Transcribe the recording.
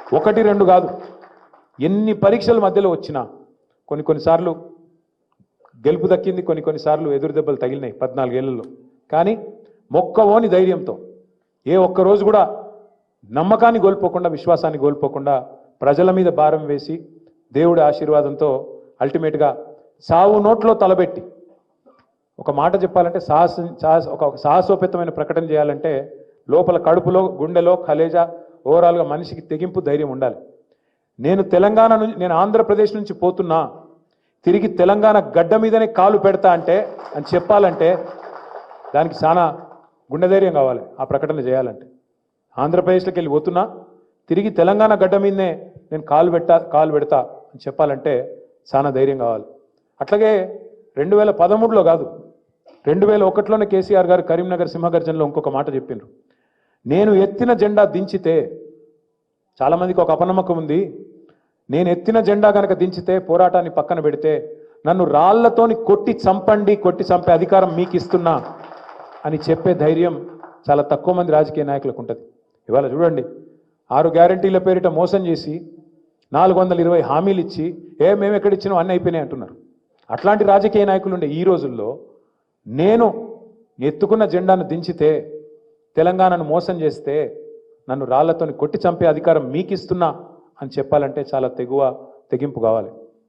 ఒకటి రెండు కాదు, ఎన్ని పరీక్షల మధ్యలో వచ్చినా కొన్నిసార్లు గెలుపు దక్కింది, కొన్నిసార్లు ఎదురు దెబ్బలు తగిలినాయి 14 ఏళ్లలో. కానీ మొక్కవోని ధైర్యంతో ఏ ఒక్కరోజు కూడా నమ్మకాన్ని కోల్పోకుండా, విశ్వాసాన్ని కోల్పోకుండా ప్రజల మీద భారం వేసి దేవుడి ఆశీర్వాదంతో అల్టిమేట్గా సావు నోట్లో తలబెట్టి ఒక మాట చెప్పాలంటే ఒక సాహసోపేతమైన ప్రకటన చేయాలంటే లోపల కడుపులో, గుండెలో, కలేజా, ఓవరాల్గా మనిషికి తెగింపు, ధైర్యం ఉండాలి. నేను ఆంధ్రప్రదేశ్ నుంచి పోతున్నా, తిరిగి తెలంగాణ గడ్డ మీదనే కాలు పెడతా అని చెప్పాలంటే దానికి చాలా గుండె ధైర్యం కావాలి. ఆ ప్రకటన చేయాలంటే ఆంధ్రప్రదేశ్లోకి వెళ్ళి పోతున్నా, తిరిగి తెలంగాణ గడ్డ మీదనే నేను కాలు పెడతా అని చెప్పాలంటే చాలా ధైర్యం కావాలి. అట్లాగే 2013లో కాదు, 2001లోనే కేసీఆర్ గారు కరీంనగర్ సింహగర్జనలో ఇంకొక మాట చెప్పిండ్రు. నేను ఎత్తిన జెండా దించితే, చాలామందికి ఒక అపనమ్మకం ఉంది, నేను ఎత్తిన జెండా కనుక దించితే, పోరాటాన్ని పక్కన పెడితే నన్ను రాళ్లతోని కొట్టి చంపే అధికారం మీకు ఇస్తున్నా అని చెప్పే ధైర్యం చాలా తక్కువ మంది రాజకీయ నాయకులకు ఉంటుంది. ఇవాళ చూడండి, 6 గ్యారంటీల పేరిట మోసం చేసి 420 హామీలు ఇచ్చి మేము ఎక్కడిచ్చినాం అన్నీ అయిపోయినాయి అంటున్నారు. అట్లాంటి రాజకీయ నాయకులు ఉండే ఈ రోజుల్లో నేను ఎత్తుకున్న జెండాను దించితే, తెలంగాణను మోసం చేస్తే నన్ను రాళ్లతోని కొట్టి చంపే అధికారం మీకు ఇస్తున్నా అని చెప్పాలంటే చాలా తెగింపు కావాలి.